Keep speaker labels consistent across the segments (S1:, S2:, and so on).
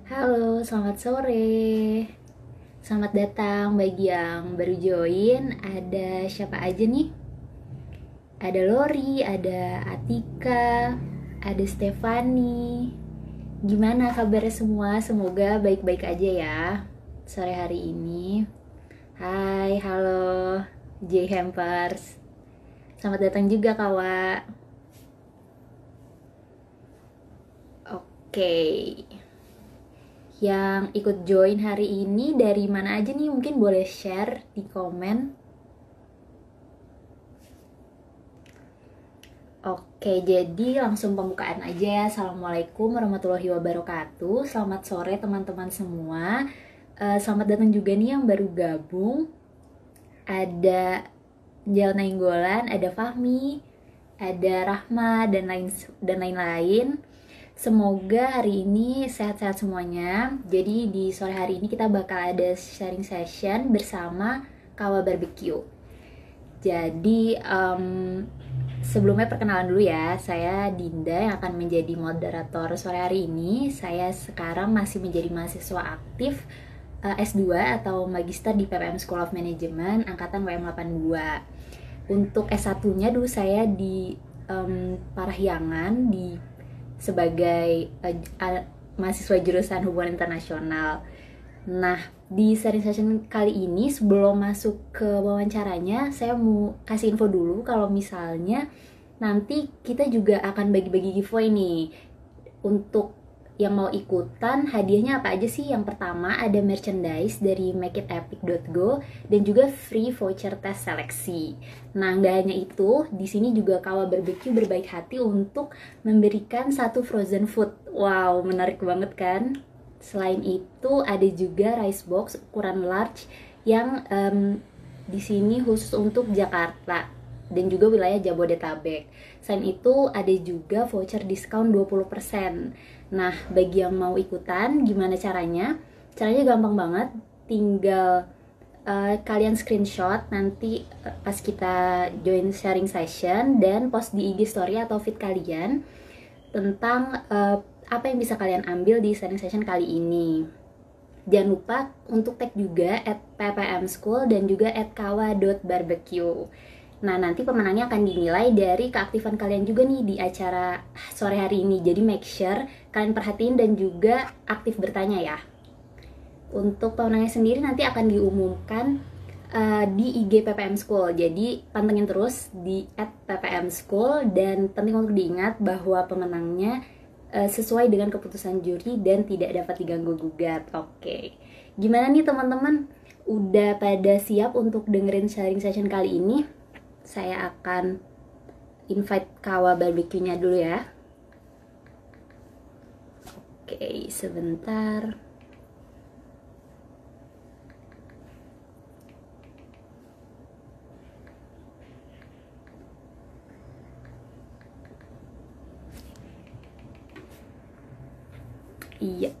S1: Halo, selamat sore. Selamat datang bagi yang baru join. Ada siapa aja nih? Ada Lori, ada Atika, ada Stefani. Gimana kabarnya semua? Semoga baik-baik aja ya sore hari ini. Hai, halo J Hampers. Selamat datang juga kawan. Oke. Yang ikut join hari ini dari mana aja nih? Mungkin boleh share di komen. Oke, jadi langsung pembukaan aja ya. Assalamualaikum warahmatullahi wabarakatuh. Selamat sore teman-teman semua. Selamat datang juga nih yang baru gabung. Ada Jalan Nainggolan, ada Fahmi, ada Rahma dan lain-lain. Semoga hari ini sehat-sehat semuanya. Jadi di sore hari ini kita bakal ada sharing session bersama Kawa Barbecue. Jadi sebelumnya perkenalan dulu ya, saya Dinda yang akan menjadi moderator sore hari ini. Saya sekarang masih menjadi mahasiswa aktif S2 atau Magister di PPM School of Management angkatan WM82. Untuk S1-nya dulu saya di Parahyangan sebagai mahasiswa jurusan Hubungan Internasional. Nah, di sharing session kali ini sebelum masuk ke wawancaranya, saya mau kasih info dulu kalau misalnya nanti kita juga akan bagi-bagi giveaway nih. Untuk yang mau ikutan, hadiahnya apa aja sih? Yang pertama ada merchandise dari makeitepic.go dan juga free voucher tes seleksi. Nah, nggak hanya itu, di sini juga Kawa Barbecue berbaik hati untuk memberikan satu frozen food. Wow, menarik banget kan? Selain itu ada juga rice box ukuran large yang di sini khusus untuk Jakarta dan juga wilayah Jabodetabek. Selain itu ada juga voucher diskon 20%. Nah, bagi yang mau ikutan gimana caranya? Caranya gampang banget, tinggal kalian screenshot nanti pas kita join sharing session dan post di IG story atau feed kalian tentang apa yang bisa kalian ambil di sharing session kali ini. Jangan lupa untuk tag juga @ppmschool dan juga @kawa.barbecue. Nah, nanti pemenangnya akan dinilai dari keaktifan kalian juga nih di acara sore hari ini. Jadi make sure kalian perhatiin dan juga aktif bertanya ya. Untuk pemenangnya sendiri nanti akan diumumkan di IG PPM School. Jadi pantengin terus di @ppmschool dan penting untuk diingat bahwa pemenangnya sesuai dengan keputusan juri dan tidak dapat diganggu gugat. Oke. Gimana nih teman-teman? Udah pada siap untuk dengerin sharing session kali ini? Saya akan invite Kawa Barbecue-nya dulu ya. Oke, sebentar. Iya.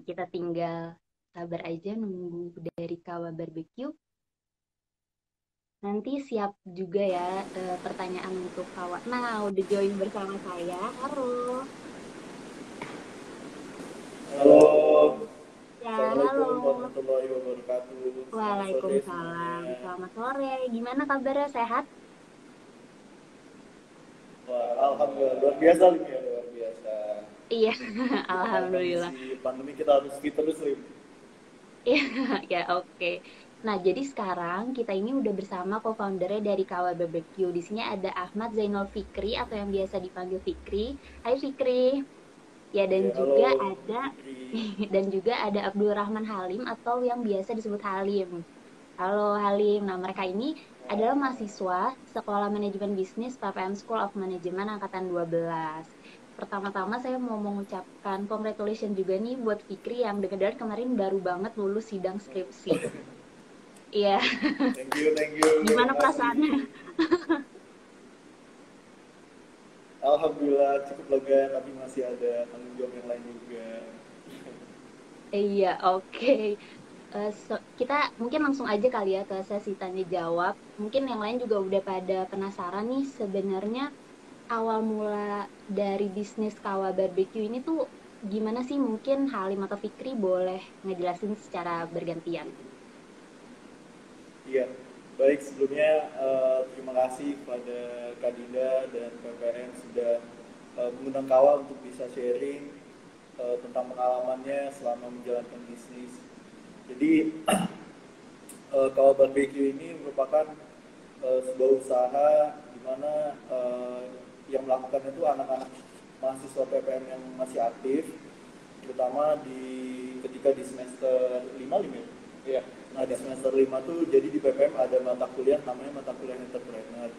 S1: Kita tinggal sabar aja nunggu dari Kawa Barbecue. Nanti siap juga ya pertanyaan untuk Kawa. Nah, udah join bersama saya. Halo.
S2: Halo,
S1: Ya,
S2: Assalamualaikum
S1: halo.
S2: warahmatullahi wabarakatuh. Selamat sore
S1: Waalaikumsalam.
S2: semuanya.
S1: Selamat sore. Gimana kabarnya? Sehat?
S2: Wah, alhamdulillah luar biasa Lim ya, luar biasa.
S1: Iya,
S2: Di tengah
S1: alhamdulillah.
S2: kondisi pandemi kita harus fit terus Lim.
S1: Iya, ya oke. Nah, jadi sekarang kita ini udah bersama co-foundernya dari Kawal BBQ. Di sini ada Ahmad Zainal Fikri atau yang biasa dipanggil Fikri. Hai Fikri. Ya, dan
S2: Ya,
S1: juga
S2: halo
S1: ada
S2: Fikri.
S1: dan juga ada Abdul Rahman Halim atau yang biasa disebut Halim. Halo Halim. Nah, mereka ini adalah mahasiswa Sekolah Manajemen Bisnis PPM School of Management angkatan 12. Pertama-tama saya mau mengucapkan congratulations juga nih buat Fikri yang dengar kemarin baru banget lulus sidang skripsi. Iya,
S2: Thank you,
S1: gimana perasaannya?
S2: makasih. Alhamdulillah cukup lega tapi masih ada tanggung jawab yang lain juga.
S1: Iya, oke. Kita mungkin langsung aja kali ya ke sesi tanya jawab. Mungkin yang lain juga udah pada penasaran nih sebenarnya awal mula dari bisnis Kawa Barbecue ini tuh gimana sih? Mungkin Halim atau Fikri boleh ngejelasin secara bergantian.
S2: Iya, baik sebelumnya terima kasih kepada Kak Dinda dan PPM sudah mengundang Kawa untuk bisa sharing tentang pengalamannya selama menjalankan bisnis. Jadi Kawa Barbecue ini merupakan sebuah usaha di mana yang melakukan itu anak-anak mahasiswa PPM yang masih aktif, terutama ketika di semester 5 lima. Iya. Nah, di semester 5 tuh jadi di PPM ada mata kuliah namanya mata kuliah entrepreneur.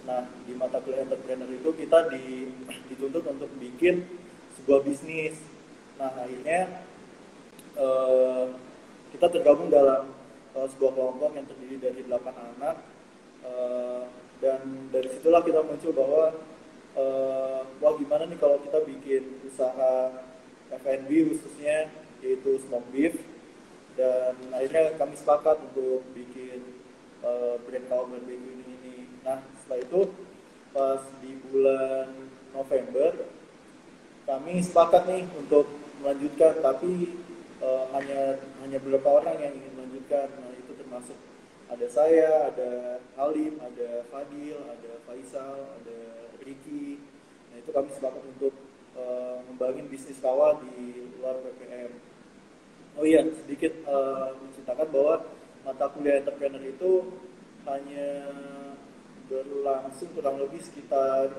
S2: Nah, di mata kuliah entrepreneur itu kita dituntut untuk bikin sebuah bisnis. Nah, akhirnya eh, kita tergabung dalam sebuah kelompok yang terdiri dari 8 anak, eh, dan dari situlah kita muncul bahwa wah gimana nih kalau kita bikin usaha F&B khususnya yaitu smoke beef, dan akhirnya kami sepakat untuk bikin brand Kawa Barbecue ini. Nah setelah itu pas di bulan November kami sepakat nih untuk melanjutkan, tapi hanya beberapa orang yang ingin melanjutkan. Nah itu termasuk ada saya, ada Halim, ada Fadil, ada Faisal, ada Ricky. Nah itu kami sepakat untuk membangun bisnis Kawa di luar PPM. Oh iya, sedikit menceritakan bahwa mata kuliah entrepreneur itu hanya berlangsung kurang lebih sekitar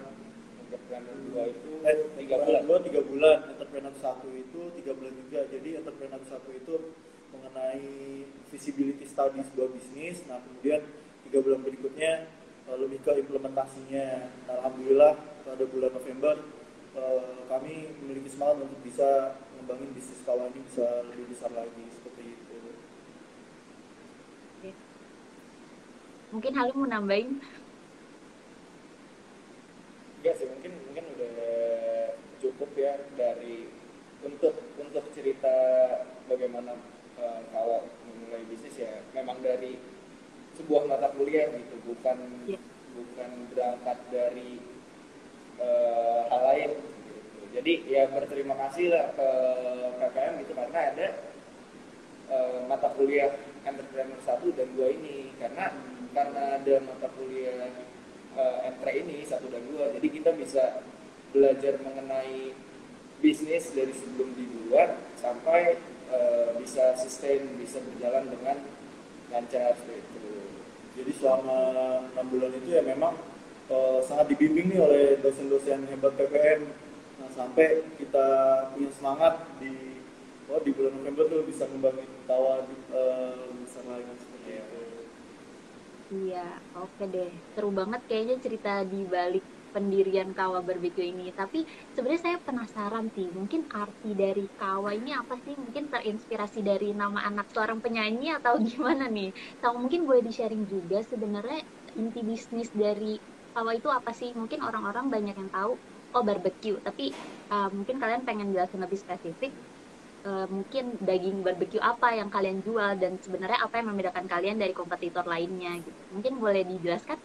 S2: entrepreneur 2 itu 3 bulan. 3 bulan, entrepreneur 1 itu 3 bulan juga. Jadi entrepreneur 1 itu mengenai visibility study sebuah bisnis. Nah kemudian 3 bulan berikutnya lebih ke implementasinya. Nah, alhamdulillah pada bulan November kami memiliki semangat untuk bisa membangun bisnis Kawa ini bisa lebih besar lagi seperti itu.
S1: Oke. Mungkin Halim mau nambahin.
S3: Iya sih, mungkin mungkin udah cukup ya dari untuk cerita bagaimana kalau memulai bisnis ya memang dari sebuah mata kuliah gitu, bukan
S1: Ya.
S3: bukan berangkat dari hal lain gitu. Jadi ya berterima kasih lah ke KKM gitu karena ada mata kuliah entrepreneur 1 dan 2 ini, karena ada mata kuliah entre ini 1 dan 2, jadi kita bisa belajar mengenai bisnis dari sebelum di luar sampai bisa sustain, bisa berjalan dengan lancar seperti itu.
S2: Jadi selama 6 bulan itu ya memang sangat dibimbing nih oleh dosen-dosen hebat PPM. Nah, sampai kita punya semangat di bulan November tuh bisa membangun Kawa besar lagi seperti itu.
S1: Iya, oke deh. Seru banget kayaknya cerita di balik pendirian Kawa Barbecue ini. Tapi sebenarnya saya penasaran sih, mungkin arti dari Kawa ini apa sih? Mungkin terinspirasi dari nama anak seorang penyanyi atau gimana nih? Atau mungkin boleh di-sharing juga sebenarnya inti bisnis dari Kawa itu apa sih? Mungkin orang-orang banyak yang tahu, oh barbecue. Tapi mungkin kalian pengen jelasin lebih spesifik, mungkin daging barbecue apa yang kalian jual dan sebenarnya apa yang membedakan kalian dari kompetitor lainnya gitu. Mungkin boleh dijelaskan?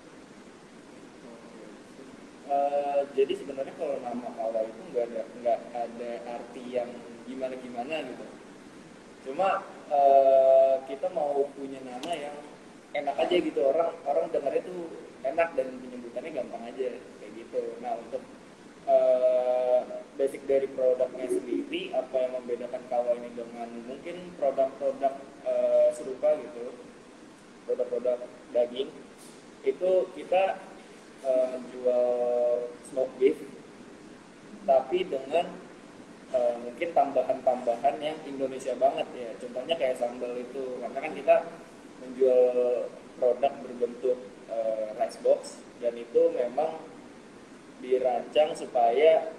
S3: Jadi sebenarnya kalau nama Kawa itu nggak ada arti yang gimana gimana gitu. Cuma kita mau punya nama yang enak aja gitu, orang orang dengarnya tuh enak dan penyebutannya gampang aja kayak gitu. Nah untuk basic dari produknya sendiri, apa yang membedakan Kawa ini dengan mungkin produk-produk serupa gitu, produk-produk daging itu kita jual smoke beef tapi dengan mungkin tambahan-tambahan yang Indonesia banget ya, contohnya kayak sambal itu, karena kan kita menjual produk berbentuk rice box dan itu memang dirancang supaya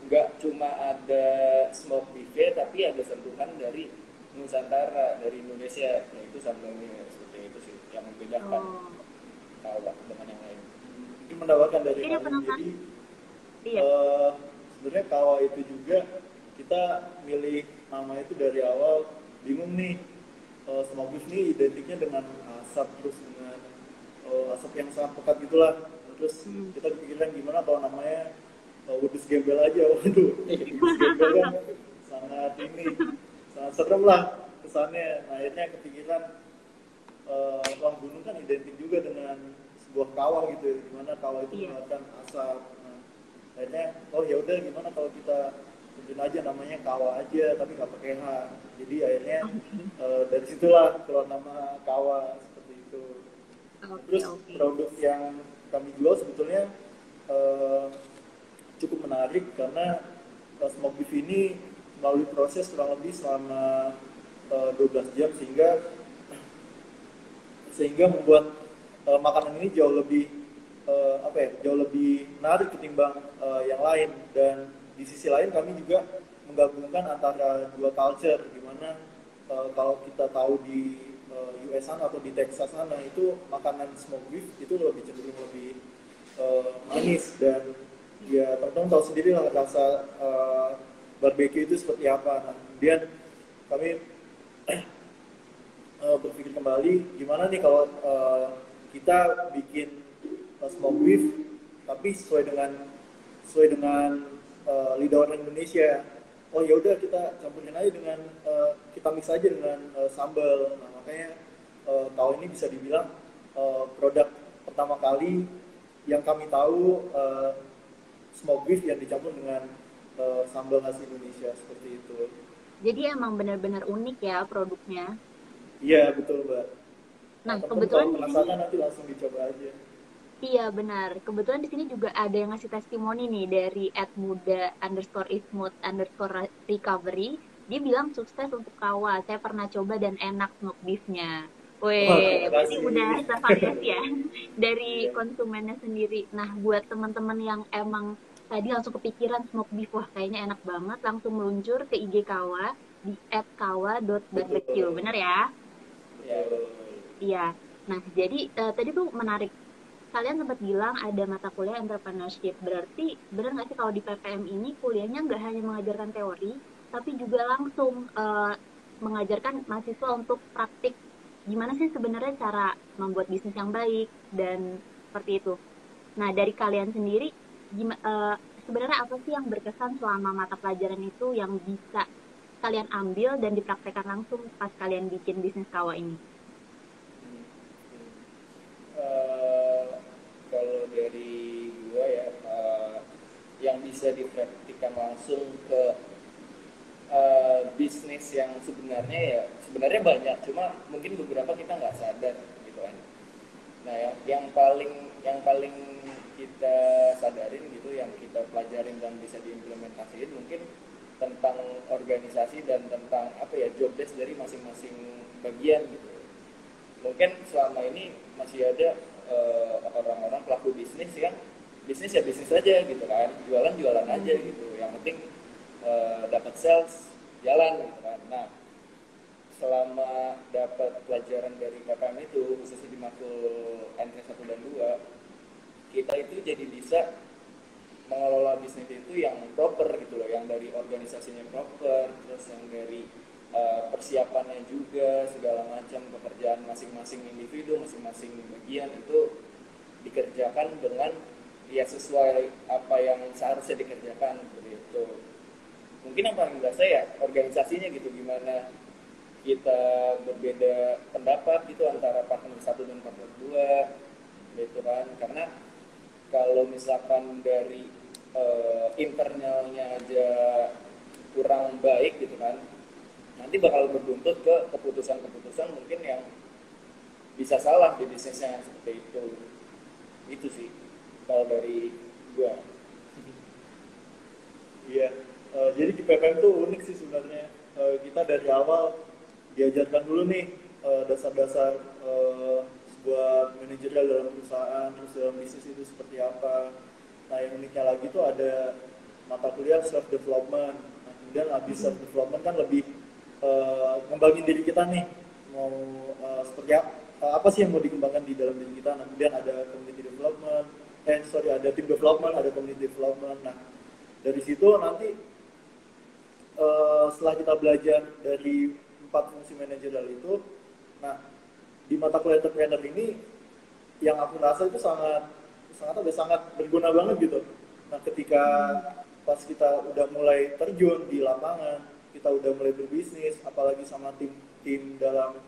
S3: nggak cuma ada smoke beef tapi ada sentuhan dari Nusantara, dari Indonesia, yaitu sambalnya seperti itu sih yang membedakan
S1: Oh,
S3: Kawa dengan yang lain.
S2: Mungkin mendapatkan dari
S1: ini
S2: Halim.
S1: penasaran.
S2: Jadi
S1: Iya.
S2: sebenarnya Kawa itu juga kita milih nama itu dari awal bingung nih, smoke beef ini identiknya dengan asap, terus dengan asap yang sangat pekat gitulah, terus kita kepikiran gimana kalau namanya Wedus Gembel aja. Waduh, Wedus Gembel kan sangat serem lah kesannya. Nah, akhirnya kepikiran Wah, gunung kan identik juga dengan sebuah kawah gitu, dimana kawah itu mengeluarkan asap. Nah, akhirnya ya udah gimana kalau kita tentuin aja namanya kawah aja tapi nggak pakai H. Jadi akhirnya dari situlah keluar nama kawah seperti itu. Terus produk yang kami jual sebetulnya cukup menarik karena smoke beef ini melalui proses kurang lebih selama 12 jam sehingga membuat makanan ini jauh lebih jauh lebih menarik ketimbang yang lain. Dan di sisi lain kami juga menggabungkan antara dua culture, di mana kalau kita tahu di US sana atau di Texas sana itu makanan smoke beef itu lebih cenderung lebih manis, dan ya teman-teman tahu sendiri lah rasa barbecue itu seperti apa. Nah, kemudian kami berpikir kembali gimana nih kalau kita bikin smoke beef tapi sesuai dengan lidah orang Indonesia. Oh ya udah kita campurin aja dengan kita mix aja dengan sambal. Nah, makanya tahun ini bisa dibilang produk pertama kali yang kami tahu smoke beef yang dicampur dengan sambal khas Indonesia seperti itu.
S1: Jadi emang benar-benar unik ya produknya.
S2: Iya betul Mbak.
S1: Nah kebetulan
S2: kalau penasaran nanti langsung dicoba aja.
S1: Iya benar. Kebetulan di sini juga ada yang ngasih testimoni nih dari @muda_ismut_recovery. Dia bilang sukses untuk kawah. Saya pernah coba dan enak smoke beef-nya. Weh, berarti udah tervariasi ya dari konsumennya sendiri. Nah, buat teman-teman yang emang tadi langsung kepikiran smoke beef, wah kayaknya enak banget, langsung meluncur ke IG Kawa di @kawa.barbecue. Bener ya? Iya. Nah, jadi tadi tuh menarik. Kalian sempat bilang ada mata kuliah entrepreneurship. Berarti benar nggak sih kalau di PPM ini kuliahnya nggak hanya mengajarkan teori, tapi juga langsung mengajarkan mahasiswa untuk praktik gimana sih sebenarnya cara membuat bisnis yang baik dan seperti itu. Nah, dari kalian sendiri, sebenarnya apa sih yang berkesan selama mata pelajaran itu yang bisa kalian ambil dan dipraktekkan langsung pas kalian bikin bisnis Kawa ini?
S3: Kalau dari gua ya, yang bisa dipraktikkan langsung ke bisnis yang sebenarnya banyak, cuma mungkin beberapa kita nggak sadar gitu kan. Nah, yang paling kita sadarin gitu, yang kita pelajarin dan bisa diimplementasiin mungkin tentang organisasi dan tentang job desk dari masing-masing bagian gitu. Mungkin selama ini masih ada orang-orang pelaku bisnis yang bisnis aja gitu kan, jualan aja gitu, yang penting dapat sales jalan gitu kan. Nah, selama dapat pelajaran dari KPM itu, khususnya di matkul N3 1 dan 2, kita itu jadi bisa mengelola bisnis itu yang proper gitu loh, yang dari organisasinya proper, terus yang dari persiapannya juga, segala macam pekerjaan masing-masing individu, masing-masing bagian itu dikerjakan dengan sesuai apa yang seharusnya dikerjakan seperti itu. Mungkin yang paling berasa ya organisasinya gitu, gimana kita berbeda pendapat gitu antara partner 1 dan partner 2 gitu kan. Karena kalau misalkan dari internalnya aja kurang baik gitu kan, nanti bakal berbuntut ke keputusan-keputusan mungkin yang bisa salah di bisnisnya seperti itu. Itu sih kalau dari gua.
S2: Iya, jadi di PPM tuh unik sih sebenarnya. Kita dari awal diajarkan dulu nih dasar-dasar sebuah manajerial dalam perusahaan, terus dalam bisnis itu seperti apa. Nah, yang uniknya lagi tuh ada mata kuliah self development. Nah, kemudian habis self development kan lebih ngembangin diri kita nih, mau seperti apa sih yang mau dikembangkan di dalam diri kita. Nah, kemudian ada community development, ada team development, ada community development. Nah, dari situ nanti setelah kita belajar dari 4 fungsi manajerial itu, nah di mata kuliah entrepreneur ini yang aku rasa itu udah sangat berguna banget gitu. Nah ketika pas kita udah mulai terjun di lapangan, kita udah mulai berbisnis, apalagi sama tim dalam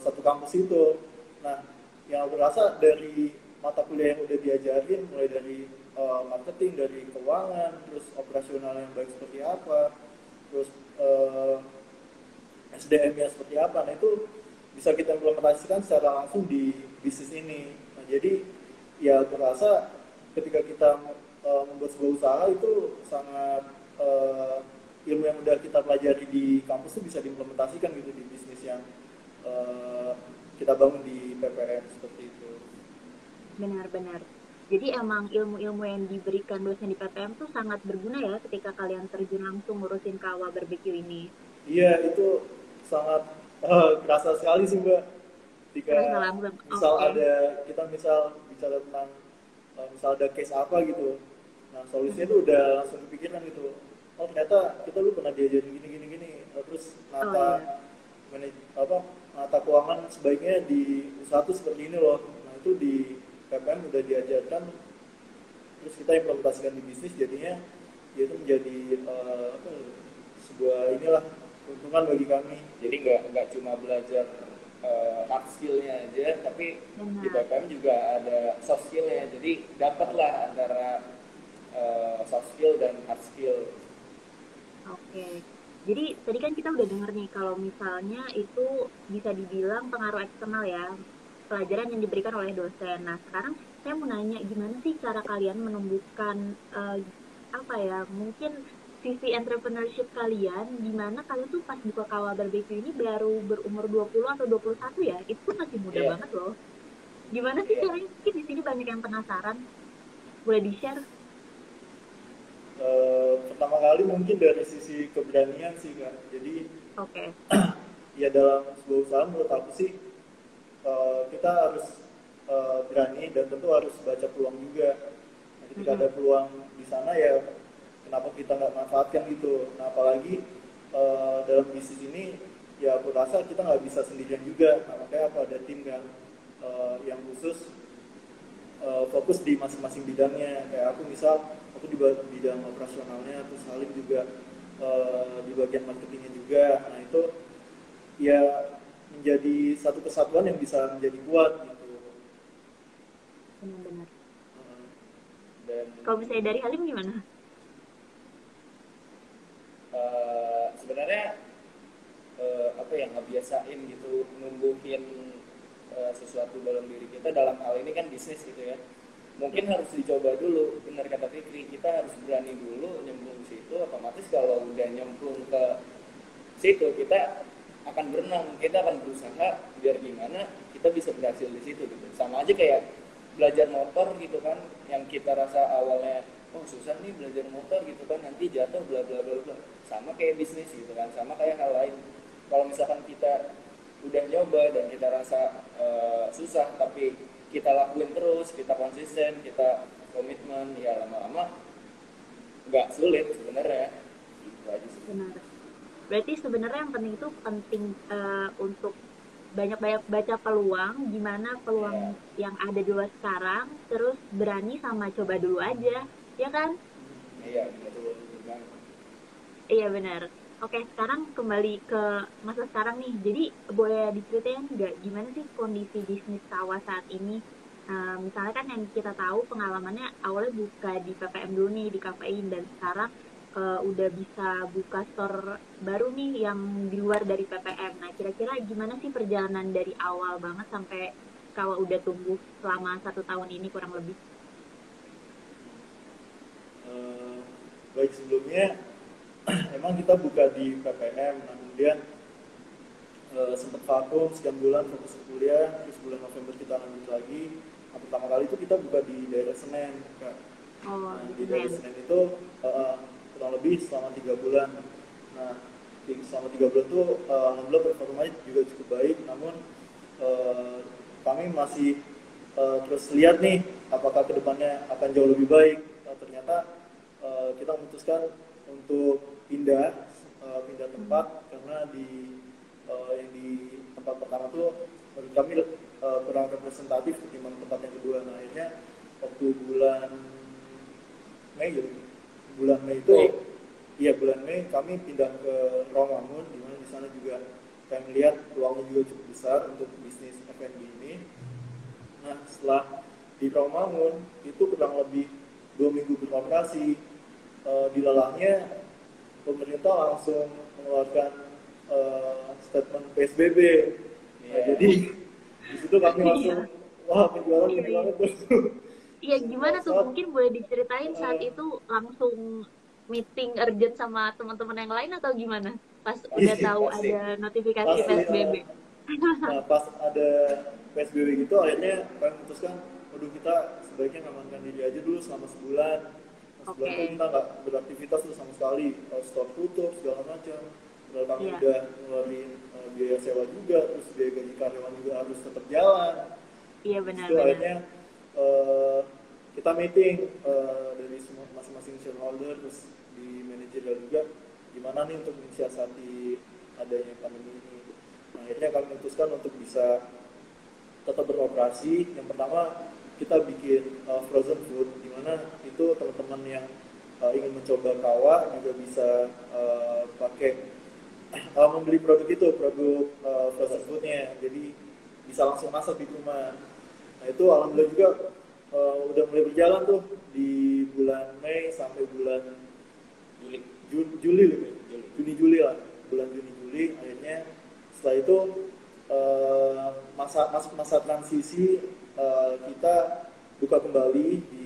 S2: satu kampus itu. Nah yang aku rasa dari mata kuliah yang udah diajarin, mulai dari marketing, dari keuangan, terus operasional yang baik seperti apa, terus SDM-nya seperti apa, nah itu bisa kita implementasikan secara langsung di bisnis ini. Nah, jadi ya aku rasa ketika kita membuat sebuah usaha itu sangat ilmu yang udah kita pelajari di kampus itu bisa diimplementasikan gitu di bisnis yang kita bangun di PPM seperti itu.
S1: Benar-benar. Jadi emang ilmu-ilmu yang diberikan dosen di PTM tuh sangat berguna ya ketika kalian terjun langsung ngurusin kawah barbeque ini.
S2: Iya, itu sangat kerasa sekali sih Mbak. Ketika
S1: Terasa langsung.
S2: misal
S1: Oke.
S2: ada kita misal bicara tentang misal ada case apa gitu, nah solusinya itu udah langsung kepikiran gitu. Oh ternyata kita lu pernah diajarin gini gini gini. Terus
S1: Oh iya.
S2: nata keuangan sebaiknya di usaha tuh seperti ini loh. Nah itu di PPM udah diajarkan, terus kita implementasikan di bisnis, jadinya ya itu menjadi sebuah inilah keuntungan bagi kami.
S3: Jadi nggak cuma belajar hard skill-nya aja, tapi di
S1: Benar.
S3: PPM juga ada soft skill-nya. Jadi dapatlah antara soft skill dan hard skill.
S1: Oke. Jadi tadi kan kita udah denger nih kalau misalnya itu bisa dibilang pengaruh eksternal ya, pelajaran yang diberikan oleh dosen. Nah, sekarang saya mau nanya gimana sih cara kalian menumbuhkan apa ya, mungkin sisi entrepreneurship kalian di mana kalian tuh pas buka Kawah Barbeque ini baru berumur 20 atau 21 ya. Itu pun masih muda
S3: Iya,
S1: banget loh. Gimana sih
S3: iya.
S1: caranya? Mungkin di sini banyak yang penasaran. Boleh di-share?
S2: Pertama kali mungkin dari sisi keberanian sih Kak. Jadi
S1: Oke.
S2: ya dalam sebuah usaha menurut aku sih kita harus berani dan tentu harus baca peluang juga. Nah, ketika ada
S1: Mm-mm.
S2: peluang di sana ya kenapa kita nggak manfaatkan gitu. Nah apalagi dalam bisnis ini ya aku rasa kita nggak bisa sendirian juga. Nah, makanya apa ada tim kan yang khusus fokus di masing-masing bidangnya. Kayak aku misal aku di bidang operasionalnya, terus Salim juga di bagian marketingnya juga. Nah itu ya menjadi satu kesatuan yang bisa menjadi kuat gitu.
S1: Benar-benar.
S3: Dan
S1: Kalau misalnya dari Halim gimana?
S3: sebenarnya apa yang ngebiasain gitu numbuhin sesuatu dalam diri kita, dalam hal ini kan bisnis gitu ya, mungkin harus dicoba dulu. Benar kata Fikri, kita harus berani dulu nyemplung ke situ. Otomatis kalau udah nyemplung ke situ, kita akan berenang, kita akan berusaha biar gimana kita bisa berhasil di situ gitu. Sama aja kayak belajar motor gitu kan, yang kita rasa awalnya oh susah nih belajar motor gitu kan, nanti jatuh bla bla bla bla. Sama kayak bisnis gitu kan, sama kayak hal lain. Kalau misalkan kita udah nyoba dan kita rasa susah, tapi kita lakuin terus, kita konsisten, kita komitmen, ya lama-lama nggak sulit sebenarnya. Itu aja sih.
S1: Benar. Berarti sebenarnya yang penting itu penting untuk banyak-banyak baca peluang, gimana peluang
S3: Ya,
S1: yang ada di luar sekarang, terus berani sama coba dulu aja, ya kan?
S3: iya betul banget.
S1: Iya benar. Oke, sekarang kembali ke masa sekarang nih. Jadi boleh diceritain nggak gimana sih kondisi bisnis sawah saat ini? Misalnya kan yang kita tahu pengalamannya awalnya buka di PPM dulu nih di kafein dan sekarang udah bisa buka store baru nih yang di luar dari PPM. Nah, kira-kira gimana sih perjalanan dari awal banget sampai kalau udah tumbuh selama 1 tahun ini kurang lebih?
S2: Eh, Baik sebelumnya emang kita buka di PPM, nah kemudian sempat vakum sekian bulan fokus ke kuliah, terus bulan November kita lanjut lagi. Nah, pertama kali itu kita buka di daerah Senen Kak.
S1: Oh,
S2: Nah,
S1: di
S2: di daerah
S1: Semen.
S2: Senen itu kurang lebih selama 3 bulan. Nah selama 3 bulan itu alhamdulillah performanya juga cukup baik, namun eh, kami masih terus lihat nih apakah kedepannya akan jauh lebih baik. Ternyata kita memutuskan untuk pindah tempat karena yang di tempat pertama tuh menurut kami kurang representatif ketimbang tempat yang kedua. Nah akhirnya waktu waktu bulan Mei ya. Bulan Mei itu
S3: Mei.
S2: iya bulan Mei kami pindah ke Rawamangun di mana di sana juga kami lihat peluangnya juga cukup besar untuk bisnis F&B ini. Nah, setelah di Rawamangun itu kurang lebih 2 minggu beroperasi, dilalahnya pemerintah langsung mengeluarkan statement PSBB. Nah,
S3: Iya.
S2: jadi di situ kami langsung
S1: Iya,
S2: wah penjualan
S1: iya,
S2: gede
S1: iya.
S2: banget tuh.
S1: Iya, gimana tuh?
S2: Saat
S1: Mungkin boleh diceritain saat
S2: eh,
S1: itu langsung meeting urgent sama teman-teman yang lain atau gimana? Pas udah
S3: Pasti,
S1: tahu
S3: pasti.
S1: ada notifikasi
S3: Iya.
S2: pasti
S1: PSBB.
S2: nah pas ada PSBB gitu akhirnya kami memutuskan waduh kita sebaiknya ngamankan diri aja dulu selama sebulan. Nah, sebulan itu
S1: Oke,
S2: kita nggak beraktivitas tuh sama sekali, store tutup segala macam. Padahal kami
S1: iya,
S2: udah ngeluarin biaya sewa juga, terus biaya gaji karyawan juga harus tetap jalan.
S1: iya
S2: Di situ
S1: benar-benar.
S2: akhirnya eh, kita meeting dari semua masing-masing shareholder terus di manajerial juga gimana nih untuk mensiasati adanya pandemi ini. Nah, akhirnya kami memutuskan untuk bisa tetap beroperasi. Yang pertama kita bikin frozen food di mana itu teman-teman yang ingin mencoba kawa juga bisa pakai membeli produk itu, produk frozen foodnya. Jadi bisa langsung masak di rumah. Nah itu alhamdulillah juga udah mulai berjalan tuh di bulan Mei sampai bulan
S3: Juli.
S2: Juli lebih, Juni Juli lah, bulan Juni Juli akhirnya setelah itu masuk masa transisi, kita buka kembali di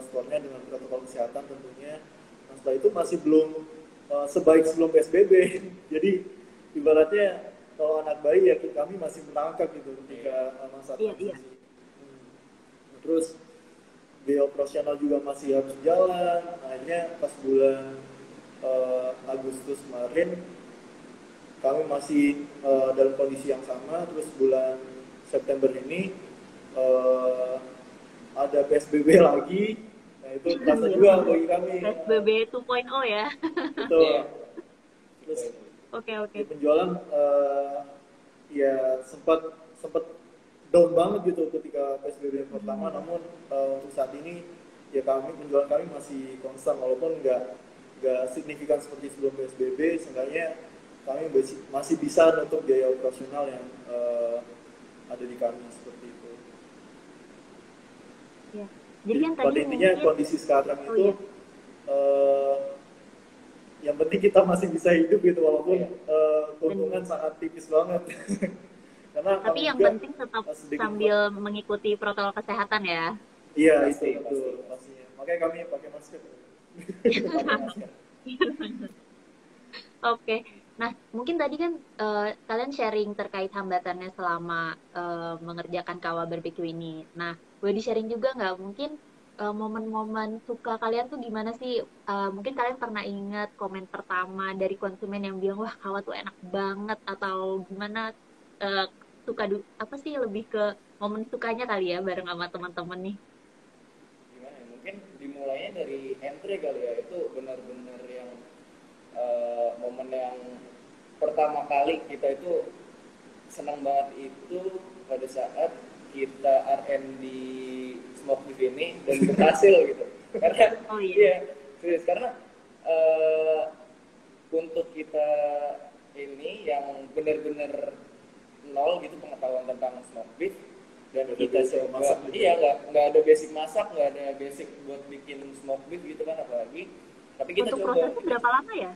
S2: store-nya dengan protokol kesehatan tentunya. Nah, setelah itu masih belum sebaik sebelum PSBB. Jadi ibaratnya kalau anak bayi ya kami masih menangkap gitu ketika masa
S1: Iya, iya.
S2: transisi. Terus biaya operasional juga masih harus jalan. Akhirnya pas bulan Agustus kemarin kami masih dalam kondisi yang sama. Terus bulan September ini eh, ada PSBB lagi. Nah itu terasa
S1: Iya,
S2: juga
S1: benar.
S2: bagi kami.
S1: PSBB 2.0 ya.
S2: Betul.
S3: Iya.
S2: Terus
S1: Oke,
S2: di
S1: oke.
S2: penjualan ya sempat sempat down banget gitu ketika PSBB yang pertama,
S1: Hmm,
S2: namun untuk saat ini ya kami penjualan kami masih konstan walaupun nggak signifikan seperti sebelum PSBB. Seenggaknya kami masih bisa untuk biaya operasional yang ada di kami seperti itu.
S1: iya. Jadi
S2: Jadi
S1: kan tadi
S2: pada intinya
S1: mungkin,
S2: kondisi sekarang
S1: oh
S2: itu
S1: iya,
S2: eh, yang penting kita masih bisa hidup gitu walaupun
S3: Iya.
S2: keuntungan
S1: benar.
S2: sangat tipis banget. Karena
S1: Tapi
S2: kami
S1: yang
S2: juga
S1: penting tetap
S2: sedikit
S1: sambil mengikuti protokol kesehatan ya.
S2: iya itu
S3: Pasti, pasti,
S2: betul
S3: pasti.
S2: pastinya. Makanya kami pakai masker.
S3: Pakai masker.
S1: Oke. Nah, mungkin tadi kan kalian sharing terkait hambatannya selama mengerjakan Kawa Barbeque ini. Nah, boleh di-sharing juga nggak? Mungkin momen-momen suka kalian tuh gimana sih? Mungkin kalian pernah ingat komen pertama dari konsumen yang bilang, wah Kawa tuh enak banget. Atau gimana eh, apa sih lebih ke momen sukanya kali ya bareng sama teman-teman nih?
S3: Gimana ya? Mungkin dimulainya dari entry kali ya. Itu benar-benar yang momen yang pertama kali kita itu senang banget itu pada saat kita R&D smoke beef ini dan berhasil gitu. Karena
S1: Oh iya.
S3: iya, serius karena eh, untuk kita ini yang benar-benar nol gitu pengetahuan tentang smoke beef dan
S2: Nggak ada
S3: kita
S2: basic
S3: coba
S2: masak gitu
S3: iya
S2: ya.
S3: nggak ada basic masak, nggak ada basic buat bikin smoke beef gitu kan apalagi, tapi kita
S1: Untuk
S3: coba
S1: prosesnya berapa lama ya?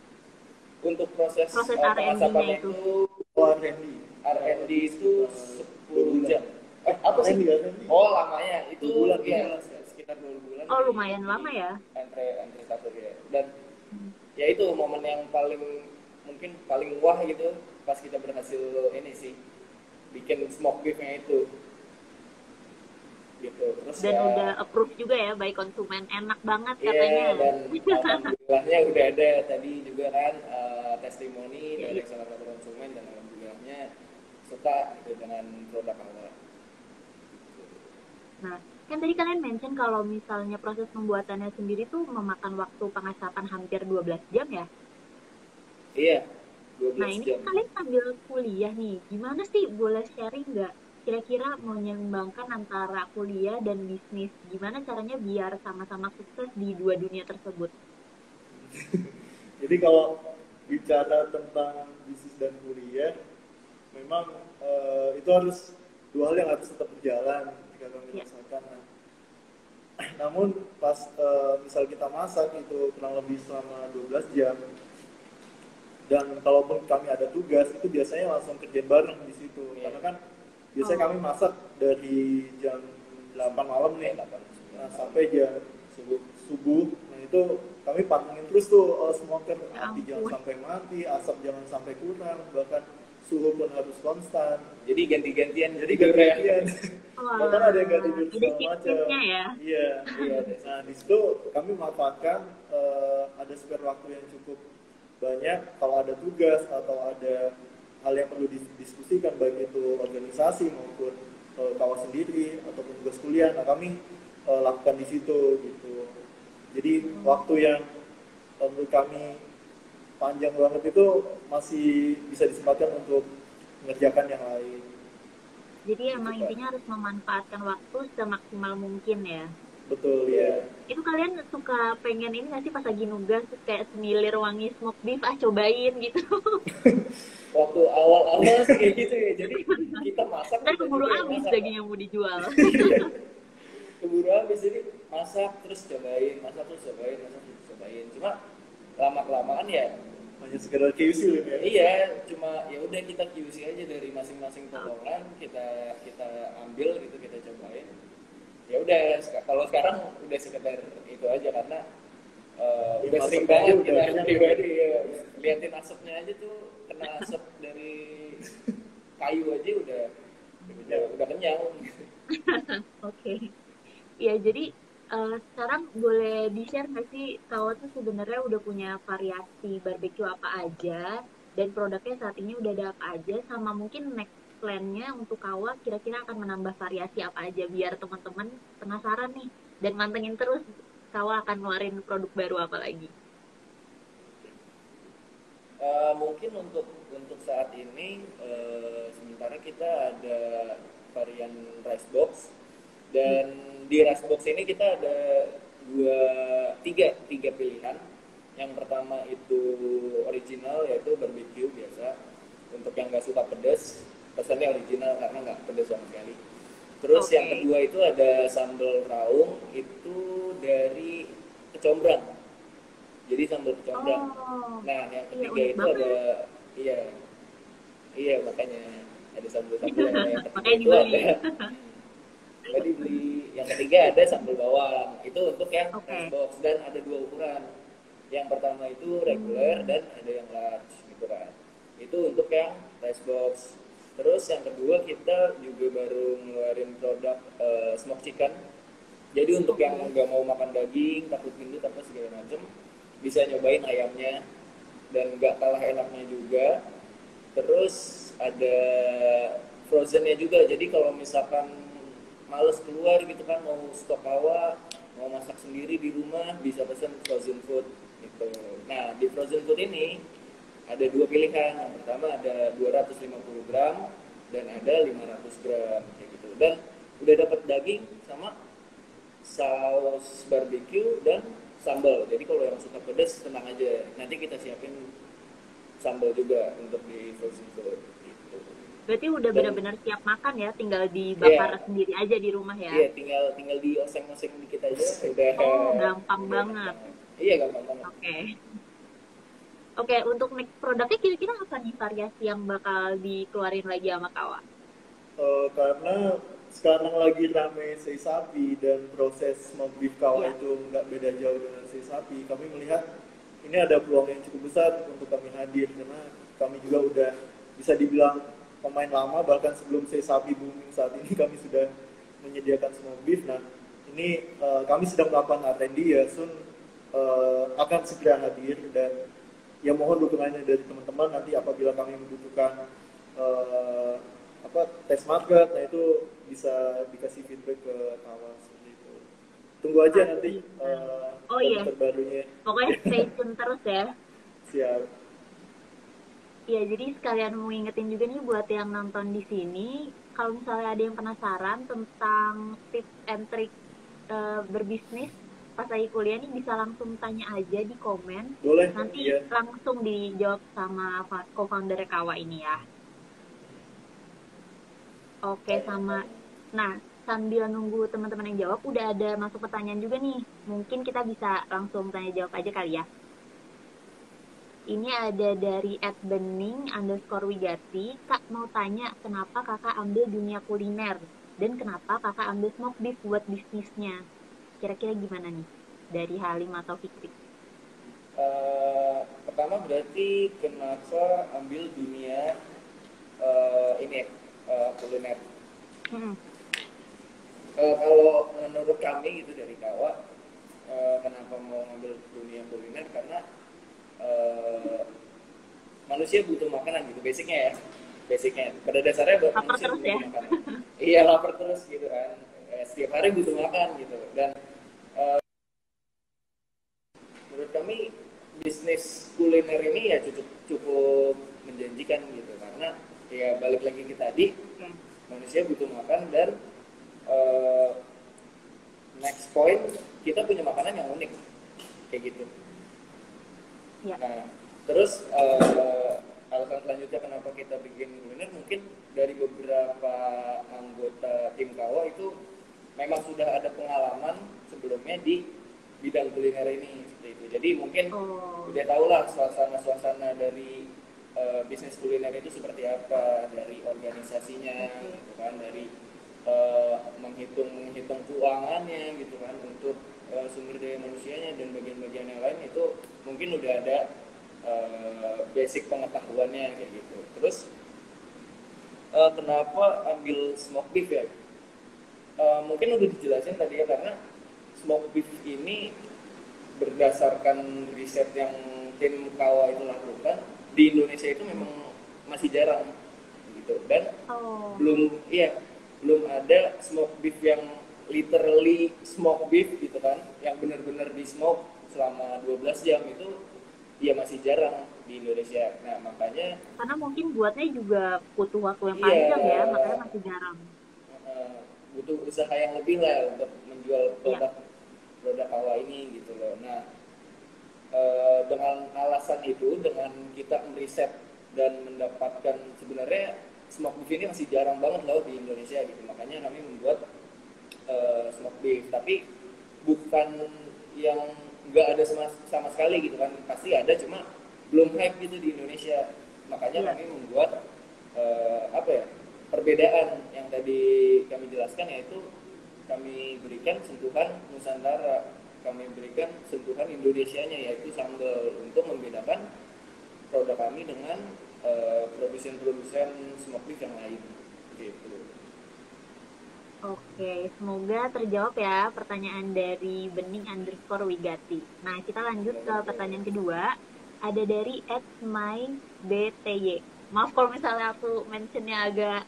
S3: untuk proses
S1: Proses R&D-nya
S3: pengasapannya
S1: itu?
S3: itu
S2: Oh Randy.
S3: R&D itu
S2: Dua
S3: 10
S2: bulan.
S3: jam. Apa sih?
S2: R&D.
S3: Oh, lamanya itu
S2: 2 bulan,
S3: ya
S2: 2 bulan.
S3: sekitar 2 bulan
S1: Oh, lumayan
S3: di
S1: lama ya.
S3: entre satu ya. Dan ya itu momen yang paling mungkin paling wah gitu pas kita berhasil ini sih bikin smoke beefnya itu gitu. Terus
S1: Dan
S3: ya
S1: udah approve juga ya by konsumen, enak banget katanya.
S3: iya dan alhamdulillahnya udah ada tadi juga kan testimoni
S1: Ya,
S3: dari
S1: ya.
S3: salah satu konsumen dan alhamdulillahnya suka gitu dengan produk awal.
S1: Nah, kan tadi kalian mention kalau misalnya proses pembuatannya sendiri tuh memakan waktu pengasapan hampir 12 jam ya.
S3: Iya,
S1: Nah,
S3: 12
S1: ini
S3: jam.
S1: kan kalian sambil kuliah nih. Gimana sih? Boleh sharing nggak? kira-kira mau menyeimbangkan antara kuliah dan bisnis. Gimana caranya biar sama-sama sukses di dua dunia tersebut?
S2: Jadi kalau bicara tentang bisnis dan kuliah, memang itu harus dua hal yang harus tetap berjalan ketika kami
S1: Ya.
S2: rasakan. Nah, namun pas misal kita masak itu kurang lebih selama 12 jam, dan kalaupun kami ada tugas itu biasanya langsung kerjain bareng di situ. Karena kan biasanya kami
S1: Oh,
S2: masak dari jam 8 malam nih, nah sampai jam subuh. Nah itu kami pantengin terus tuh smoker,
S1: ya
S2: api jangan
S1: ampun.
S2: sampai mati, asap jangan sampai kurang, bahkan suhu pun harus konstan.
S3: Jadi ganti-gantian
S2: Jadi
S3: tidur ya.
S2: gantian, bahkan ada yang nggak
S1: Wah,
S2: tidur
S1: ada
S2: segala macam.
S1: shift-shiftnya ya.
S2: Iya.
S3: Iya,
S2: Nah di situ kami manfaatkan ada spare waktu yang cukup banyak kalau ada tugas atau ada hal yang perlu didiskusikan, baik itu organisasi maupun kawan sendiri ataupun tugas kuliah. Nah kami lakukan di situ gitu. Jadi waktu yang menurut kami panjang banget itu masih bisa disempatkan untuk mengerjakan yang lain
S1: Jadi
S2: gitu
S1: emang
S2: Pak.
S1: intinya harus memanfaatkan waktu semaksimal mungkin ya.
S2: Betul ya.
S1: Itu kalian suka pengen ini nggak sih pas lagi nugas terus kayak semilir wangi smoke beef, ah cobain gitu.
S3: Waktu awal-awal sih kayak gitu ya. Jadi kita masak,
S1: Ntar
S3: kita
S1: keburu
S3: juga yang
S1: habis
S3: masak kan.
S1: daging yang mau dijual.
S3: Keburu habis, jadi masak terus cobain, masak terus cobain, masak terus cobain. Cuma lama kelamaan ya,
S2: Hanya sekedar QC ya.
S3: iya, cuma ya udah kita QC aja dari masing-masing potongan, kita kita ambil gitu, kita cobain. Ya udah, kalau sekarang udah sekedar itu aja karena udah sering
S2: Masaknya
S3: banget
S2: udah
S3: kita
S2: kenyang
S3: pribadi ya, liatin asapnya aja tuh, kena asap dari kayu aja udah kenyang.
S1: Oke. Ya, jadi sekarang boleh di-share nggak sih Kawa tuh sebenarnya udah punya variasi barbeque apa aja dan produknya saat ini udah ada apa aja sama mungkin next plan-nya untuk Kawa kira-kira akan menambah variasi apa aja biar teman-teman penasaran nih dan mantengin terus Kawa akan ngeluarin produk baru apa lagi.
S3: Mungkin untuk saat ini sementara kita ada varian rice box, dan di rice box ini kita ada dua tiga pilihan. Yang pertama itu original, yaitu barbecue biasa. Untuk yang nggak suka pedas, pesannya original karena nggak pedas sama sekali. Terus yang
S1: Oke.
S3: kedua itu ada sambal raung, itu dari kecombrang, jadi sambal kecombrang.
S1: Oh,
S3: Nah, yang
S1: iya
S3: ketiga
S1: unik
S3: itu
S1: banget.
S3: ada, iya, iya makanya ada sambal yang yang ketiga
S1: Makanya
S3: itu
S1: dibeli.
S3: ada, nggak dibeli. Yang ketiga ada sambal bawang, itu untuk yang rice
S1: Oke.
S3: box, dan ada dua ukuran. Yang pertama itu regular
S1: Hmm,
S3: dan ada yang large gitu kan. Itu untuk yang rice box. Terus yang kedua kita juga baru ngeluarin produk smoke chicken. Jadi untuk yang
S1: oke.
S3: nggak mau makan daging, takut gendut apa segala macem, bisa nyobain ayamnya, dan nggak kalah enaknya juga. Terus ada frozennya juga, jadi kalau misalkan males keluar gitu kan, mau stok hawa, mau masak sendiri di rumah, bisa pesen frozen food gitu. Nah di frozen food ini ada dua pilihan. Yang pertama ada 250 gram dan ada 500 gram kayak gitu, dan udah dapat daging sama saus barbecue dan sambal. Jadi kalau yang suka pedas tenang aja, nanti kita siapin sambal juga untuk di frozen food gitu.
S1: Berarti udah
S3: Dan
S1: benar-benar siap makan ya, tinggal dibakar
S3: iya,
S1: sendiri aja di rumah ya.
S3: iya, tinggal tinggal di oseng-oseng dikit aja,
S1: Oh, gampang
S3: udah enak
S1: banget.
S3: banget. Iya, gampang banget.
S1: Oke. Oke, untuk next produknya kira-kira apa nih variasi yang bakal dikeluarin lagi sama Kawa?
S2: Karena sekarang lagi rame sei sapi dan proses beef kawa
S1: Iya.
S2: itu nggak beda jauh dengan sei sapi, kami melihat ini ada peluang yang cukup besar untuk kami hadir, karena kami juga udah bisa dibilang pemain lama, bahkan sebelum sei sapi booming saat ini kami sudah menyediakan smoke beef. Nah ini kami sedang melakukan R&D ya, soon akan segera hadir, dan ya mohon dukungannya dari teman-teman nanti apabila kami membutuhkan eh, apa tes market, nah itu bisa dikasih feedback ke kawan seperti itu. Tunggu aja nanti
S1: Pasti. Oh
S2: produk
S1: iya,
S2: terbarunya.
S1: pokoknya stay tune terus ya.
S2: Siap.
S1: Iya, jadi sekalian mau ingetin juga nih buat yang nonton di sini, kalau misalnya ada yang penasaran tentang tips and trick berbisnis pas lagi kuliah nih, bisa langsung tanya aja di komen.
S2: Boleh,
S1: Nanti
S2: iya.
S1: langsung dijawab sama co-founder Kawa ini ya. Oke, sama. Nah, sambil nunggu teman-teman yang jawab, udah ada masuk pertanyaan juga nih. Mungkin kita bisa langsung tanya jawab aja kali ya. Ini ada dari @bening_wigati. Kak mau tanya, kenapa kakak ambil dunia kuliner? Dan kenapa kakak ambil smoke beef buat bisnisnya? Kira-kira gimana nih? Dari Halim atau Fikri?
S3: Pertama berarti kenapa ambil dunia ini kuliner.
S1: Hmm.
S3: Kalau menurut kami gitu dari Kawa, kenapa mau ngambil dunia kuliner karena manusia butuh makanan gitu, basicnya pada dasarnya buat
S1: Lapar
S3: manusia
S1: terus ya?
S3: butuh makanan. Iya, lapar terus gitu kan. Setiap hari butuh makan gitu. Dan menurut kami bisnis kuliner ini ya cukup cukup menjanjikan gitu, karena ya balik lagi ke tadi, manusia butuh makan. Dan eh, next point, kita punya makanan yang unik kayak gitu.
S1: Ya.
S3: Nah, terus alasan selanjutnya kenapa kita bikin kuliner, mungkin dari beberapa anggota tim Kawa itu memang sudah ada pengalaman sebelumnya di bidang kuliner ini seperti itu. Jadi mungkin udah tau lah suasana-suasana dari bisnis kuliner itu seperti apa, dari organisasinya gitu kan, dari menghitung keuangannya gitu kan, untuk sumber daya manusianya dan bagian-bagian yang lain itu mungkin udah ada basic pengetahuannya kayak gitu. Terus kenapa ambil smoke beef ya? Mungkin udah dijelasin tadi ya, karena smoke beef ini berdasarkan riset yang tim Kawa itu lakukan, di Indonesia itu memang masih jarang gitu. Dan belum ada smoke beef yang literally smoke beef gitu kan, yang benar-benar di smoke selama 12 jam itu ya masih jarang di Indonesia. Nah, makanya
S1: Karena mungkin buatnya juga butuh waktu yang panjang ya, makanya masih jarang.
S3: Butuh usaha yang lebih lah untuk menjual
S1: Iya.
S3: produk Kawa ini gitu loh. Nah, dengan alasan itu, dengan kita meriset dan mendapatkan sebenarnya smoke beef ini masih jarang banget loh di Indonesia gitu. Makanya kami membuat smoke beef, tapi bukan yang nggak ada sama sekali gitu kan, pasti ada, cuma belum hype gitu di Indonesia. Makanya kami membuat apa ya, perbedaan yang tadi kami jelaskan, yaitu kami berikan sentuhan Nusantara, kami berikan sentuhan Indonesianya, yaitu sambal, untuk membedakan produk kami dengan produsen-produsen smoke beef yang lain gitu.
S1: Oke, semoga terjawab ya pertanyaan dari Bening_Wigati. Nah, kita lanjut ke pertanyaan kedua. Ada dari @mybty. Maaf kalau misalnya aku mentionnya agak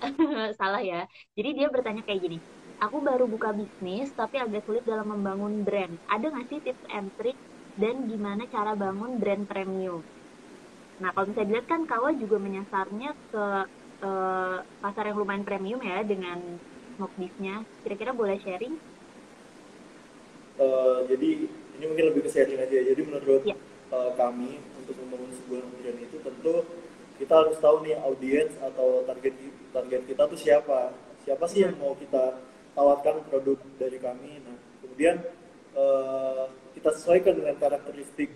S1: salah ya. Jadi dia bertanya kayak gini. Aku baru buka bisnis, tapi agak sulit dalam membangun brand. Ada nggak sih tips and trick dan gimana cara bangun brand premium? Nah, kalau misalnya dilihat kan Kawa juga menyasarnya ke pasar yang lumayan premium ya dengan smoke beef-nya. Kira-kira boleh sharing?
S2: Jadi ini mungkin lebih ke sharing aja. Jadi menurut
S1: Ya.
S2: kami, untuk membangun sebuah brand itu tentu kita harus tahu nih audiens atau target kita tuh siapa sih yang mau kita tawarkan produk dari kami. Nah, kemudian kita sesuaikan dengan karakteristik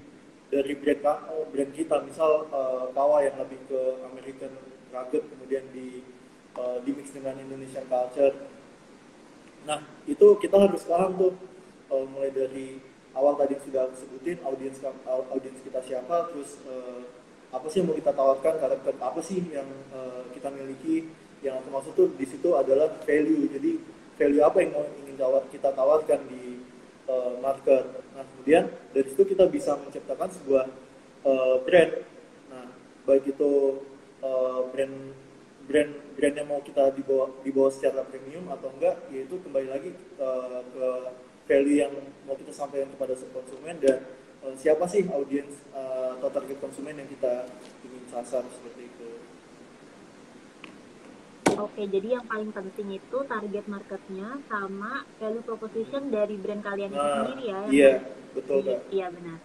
S2: dari brand kita. Misal Kawa yang lebih ke American rugged, kemudian di mix dengan Indonesian culture. Nah, itu kita harus paham tuh, mulai dari awal tadi sudah aku sebutin audiens kita siapa, terus apa sih yang mau kita tawarkan, karakter apa sih yang kita miliki. Yang aku maksud tuh di situ adalah value. Jadi value apa yang ingin kita tawarkan di market. Nah, kemudian dari situ kita bisa menciptakan sebuah brand. Nah, baik itu brand brand yang mau kita dibawa secara premium atau enggak, yaitu kembali lagi ke value yang mau kita sampaikan kepada konsumen, dan siapa sih audiens atau target konsumen yang kita ingin sasar, seperti itu.
S1: Oke, jadi yang paling penting itu target marketnya sama value proposition dari brand kalian itu
S2: Nah,
S1: sendiri ya yang
S2: iya,
S1: harus
S2: betul
S1: di,
S2: Kak.
S1: iya benar.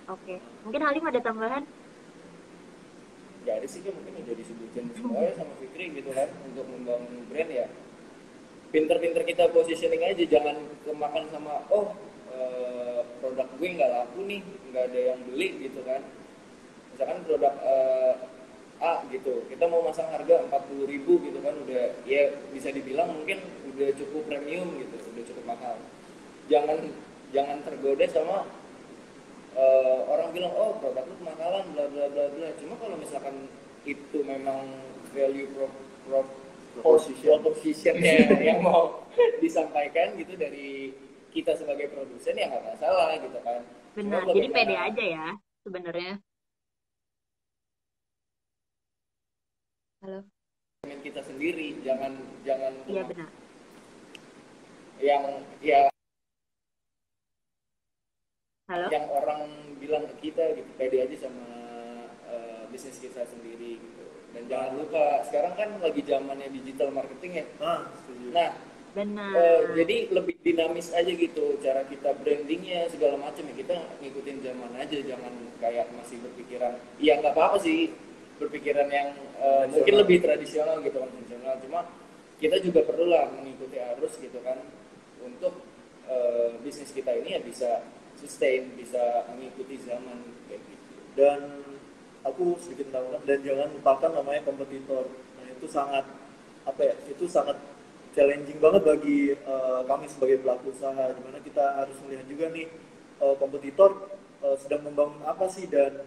S1: Oke, mungkin Halim ada tambahan?
S3: Gak ada sih, mungkin udah disebutin semua ya sama Fikri gitu kan, untuk membangun brand ya pinter-pinter kita positioning aja, jangan kemakan sama produk gue nggak laku nih, nggak ada yang beli gitu kan. Misalkan produk A gitu, kita mau masang harga 40.000 gitu kan, udah ya bisa dibilang mungkin udah cukup premium gitu, udah cukup mahal. Jangan jangan tergoda sama orang bilang oh produk lu kemahalan bla bla bla bla. Cuma kalau misalkan itu memang value pro, propositionnya yang mau disampaikan gitu dari kita sebagai produsen ya nggak masalah gitu kan. Cuma
S1: Benar, jadi pede
S3: bagaimana
S1: aja ya sebenarnya. Halo?
S3: dengan kita sendiri, jangan jangan
S1: Iya benar.
S3: yang ya
S1: Halo?
S3: yang orang bilang ke kita gitu, pede aja sama bisnis kita sendiri gitu. Dan jangan lupa sekarang kan lagi zamannya digital marketing ya.
S2: Ah, setuju.
S3: Nah,
S1: Benar.
S3: jadi lebih dinamis aja gitu cara kita brandingnya segala macam ya, kita ngikutin zaman aja, jangan kayak masih berpikiran iya nggak apa-apa sih berpikiran yang mungkin lebih tradisional gitu konvensional, cuma kita juga perlulah mengikuti arus gitu kan untuk bisnis kita ini ya bisa sustain, bisa mengikuti zaman kayak gitu.
S2: Dan aku sedikit tambahkan, dan jangan lupakan namanya kompetitor. Nah itu sangat apa ya, itu sangat challenging banget bagi kami sebagai pelaku usaha, dimana kita harus melihat juga nih kompetitor sedang membangun apa sih, dan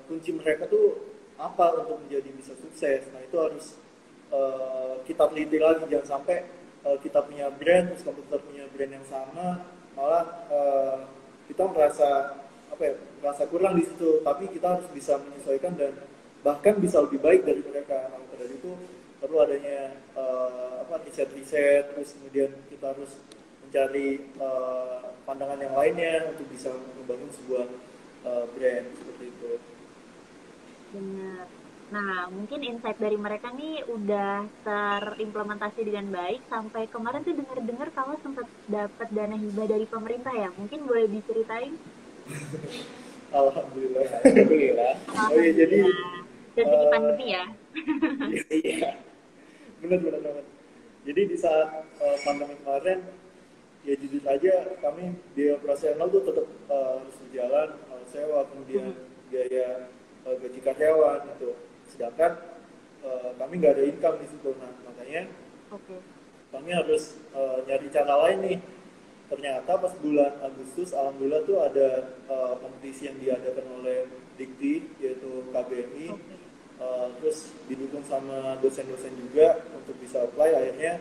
S2: kunci mereka tuh apa untuk menjadi bisa sukses. Nah itu harus kita teliti lagi, jangan sampai kita punya brand terus kompetitor punya brand yang sama, malah kita merasa apa ya, merasa kurang di situ, tapi kita harus bisa menyesuaikan dan bahkan bisa lebih baik dari mereka. Maka dari itu perlu adanya riset-riset, terus kemudian kita harus mencari pandangan yang lainnya untuk bisa membangun sebuah brand seperti itu.
S1: Benar. Nah, mungkin insight dari mereka nih udah terimplementasi dengan baik. Sampai kemarin tuh dengar-dengar kalau sempat dapat dana hibah dari pemerintah ya. Mungkin boleh diceritain?
S2: Alhamdulillah.
S3: Ya, alhamdulillah.
S2: Oh iya, jadi
S1: Alhamdulillah. Rezeki pandemi ya.
S3: Iya.
S2: benar-benar banget. Jadi di saat pandemi kemarin, ya jujur aja kami biaya operasional tuh tetap harus berjalan, sewa, kemudian biaya gaji karyawan itu. Sedangkan kami nggak ada income di situ. Nah makanya
S1: Oke.
S2: kami harus nyari cara lain nih. Ternyata pas bulan Agustus, alhamdulillah tuh ada kompetisi yang diadakan oleh Dikti, yaitu KBMI.
S1: Oke.
S2: Terus didukung sama dosen-dosen juga untuk bisa apply. Akhirnya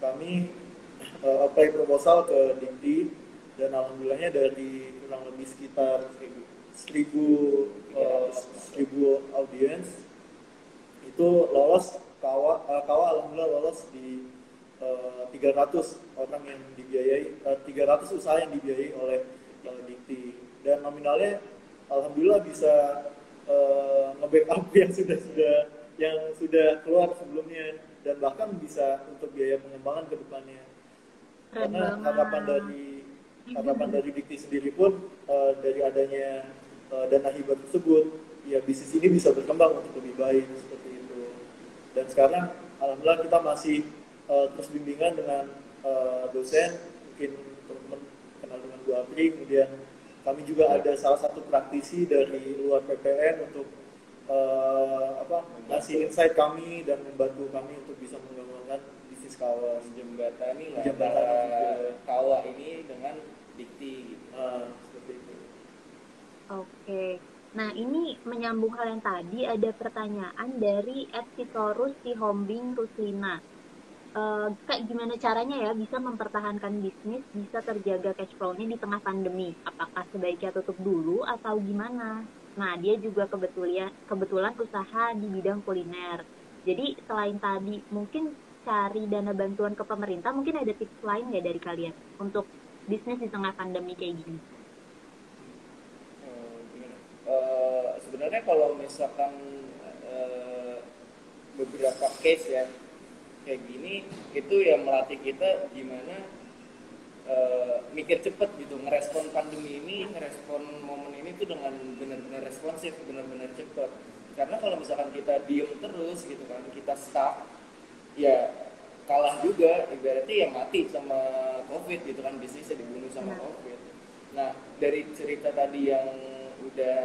S2: kami apply proposal ke Dikti, dan alhamdulillahnya dari kurang lebih sekitar 1000 audiens itu lolos. Kawa alhamdulillah lolos di 300 orang yang dibiayai, 300 usaha yang dibiayai oleh Dikti, dan nominalnya alhamdulillah bisa nge-backup yang sudah keluar sebelumnya, dan bahkan bisa untuk biaya pengembangan ke depannya.
S1: Keren
S2: Karena
S1: banget.
S2: harapan dari Dikti sendiri pun dari adanya dana hibah tersebut, ya bisnis ini bisa berkembang untuk lebih baik seperti itu. Dan sekarang alhamdulillah kita masih terus bimbingan dengan dosen, mungkin teman-teman kenal dengan Bu Apri, kemudian kami juga ada salah satu praktisi dari luar PPN untuk ngasih insight kami dan membantu kami untuk bisa mengembangkan bisnis kawas,
S3: Menjembatani lah
S2: Menjembatani
S3: antara
S2: juga.
S3: kawa ini dengan Dikti gitu.
S2: Seperti itu.
S1: Oke. Nah, ini menyambung hal yang tadi, ada pertanyaan dari @sitorus Sihombing Ruslina. Kak, gimana caranya ya bisa mempertahankan bisnis, bisa terjaga cash flow-nya di tengah pandemi? Apakah sebaiknya tutup dulu atau gimana? Nah, dia juga kebetulan usaha di bidang kuliner. Jadi, selain tadi mungkin cari dana bantuan ke pemerintah, mungkin ada tips lain nggak dari kalian untuk bisnis di tengah pandemi kayak gini?
S3: Sebenarnya kalau misalkan beberapa case ya, kayak gini itu yang melatih kita gimana mikir cepet gitu, ngerespon pandemi ini, ngerespon momen ini tuh dengan benar-benar responsif, benar-benar cepet. Karena kalau misalkan kita diem terus gitu kan, kita stuck, ya kalah juga, berarti ya mati sama COVID gitu kan, bisnisnya dibunuh sama COVID. Nah dari cerita tadi yang udah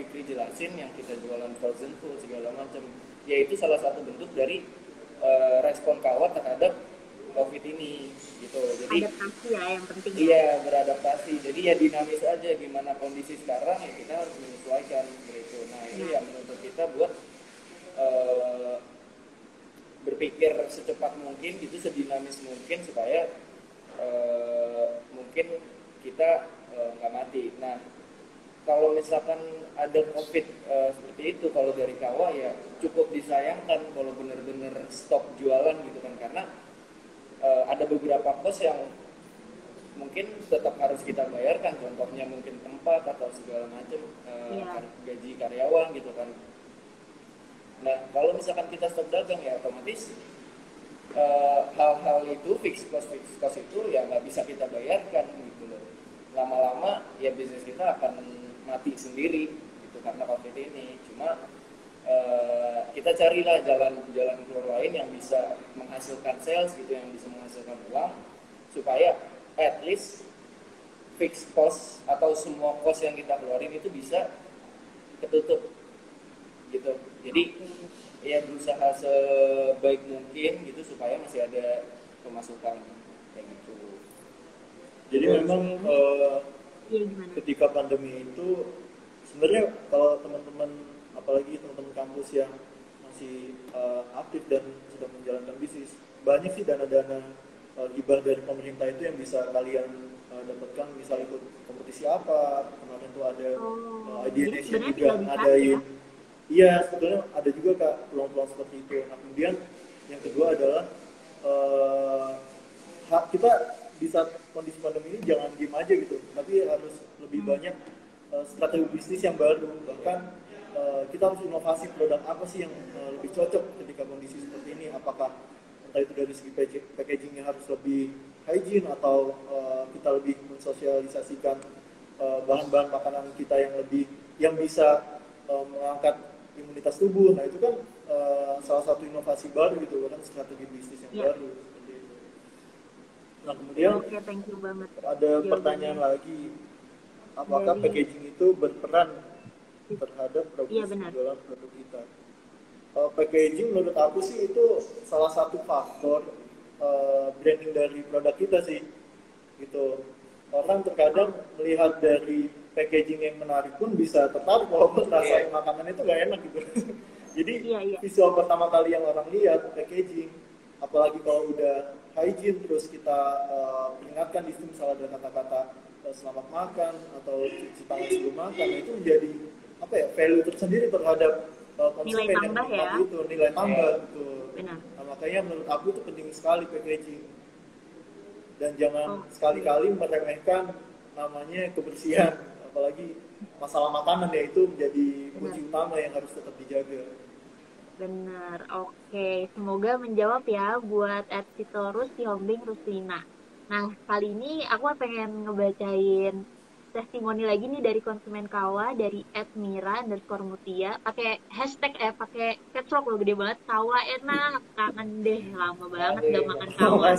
S3: Fikri jelasin, yang kita jualan frozen food segala macam, yaitu salah satu bentuk dari respon kawat terhadap COVID ini gitu. Jadi
S1: Adaptasi ya yang penting ya.
S3: iya, beradaptasi. Jadi ya dinamis aja, gimana kondisi sekarang ya kita harus menyesuaikan gitu. Nah itu yang menuntut kita buat berpikir secepat mungkin gitu, sedinamis mungkin supaya mungkin kita nggak mati. Nah kalau misalkan ada COVID seperti itu, kalau dari Kawa ya cukup disayangkan kalau benar-benar stop jualan gitu kan, karena ada beberapa kos yang mungkin tetap harus kita bayarkan, contohnya mungkin tempat atau segala macam, gaji karyawan gitu kan. Nah kalau misalkan kita stop dagang ya otomatis hal-hal itu fixed cost itu ya nggak bisa kita bayarkan gitu loh. Lama-lama ya bisnis kita akan mati sendiri gitu karena COVID ini. Cuma kita carilah jalan keluar lain yang bisa menghasilkan sales gitu, yang bisa menghasilkan uang, supaya at least fixed cost atau semua cost yang kita keluarin itu bisa ketutup gitu. Jadi ya berusaha sebaik mungkin gitu supaya masih ada pemasukan kayak gitu.
S2: Jadi memang ketika pandemi itu sebenarnya kalau teman-teman, apalagi teman-teman kampus yang masih aktif dan sedang menjalankan bisnis, banyak sih dana-dana hibah dari pemerintah itu yang bisa kalian dapatkan. Misal ikut kompetisi apa, kemarin tuh ada Idea Nation juga ngadain. Iya, sebetulnya ada juga Kak peluang-peluang seperti itu. Nah kemudian yang kedua adalah kita di saat kondisi pandemi ini jangan diem aja gitu, tapi harus lebih banyak strategi bisnis yang baru. Bahkan kita harus inovasi produk apa sih yang lebih cocok ketika kondisi seperti ini. Apakah entah itu dari segi packagingnya harus lebih hygiene, atau kita lebih mensosialisasikan bahan-bahan makanan kita yang bisa mengangkat imunitas tubuh. Nah itu kan salah satu inovasi baru gitu, kan strategi bisnis yang baru. Nah kemudian ada pertanyaan lagi, apakah packaging itu berperan terhadap progres penjualan produk kita? Packaging menurut aku sih itu salah satu faktor branding dari produk kita sih gitu. Orang terkadang melihat dari packaging yang menarik pun bisa tertarik walaupun rasanya makanan itu gak enak gitu. Jadi visual pertama kali yang orang lihat packaging, apalagi kalau udah hygiene, terus kita peringatkan di situ misalnya ada kata-kata selamat makan atau cuci tangan sebelum makan, itu menjadi apa ya, value tersendiri terhadap konsumen yang menikmati itu, nilai tambah gitu. Nah, makanya menurut aku itu penting sekali packaging, dan jangan sekali-kali meremehkan namanya kebersihan, apalagi masalah makanan ya, itu menjadi kunci utama yang harus tetap dijaga.
S1: Benar, oke. Semoga menjawab ya buat Sitorus, si Hombing, Rusina. Nah, kali ini aku pengen ngebacain testimoni lagi nih dari konsumen Kawa, dari @mira_mutia. Pakai hashtag pakai caps lock loh, gede banget. Kawa enak, kangen deh, lama banget gak makan Kawa.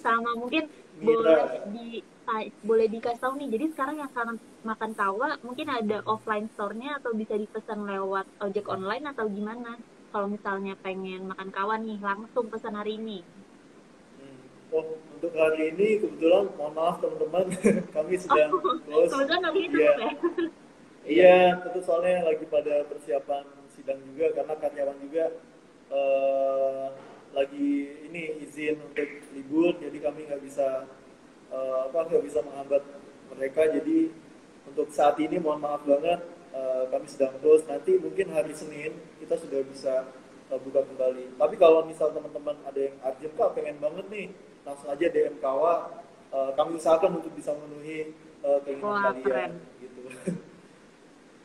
S1: Sama mungkin boleh dikasih tahu nih, jadi sekarang yang kangen makan Kawa mungkin ada offline store-nya atau bisa dipesan lewat ojek online atau gimana? Kalau misalnya pengen makan Kawa nih, langsung pesan hari ini.
S2: Untuk hari ini kebetulan mohon maaf teman-teman, kami sedang close.
S1: Kebetulan hari ini tutup ya?
S2: Iya, tentu soalnya lagi pada persiapan sidang juga, karena karyawan juga lagi ini izin untuk libur, jadi kami nggak bisa menghambat mereka. Jadi untuk saat ini mohon maaf banget, kami sedang close. Nanti mungkin hari Senin kita sudah bisa buka kembali. Tapi kalau misal teman-teman ada yang urgent, Kak pengen banget nih, langsung aja DM Kawa, kami usahakan untuk bisa memenuhi keinginan kalian gitu.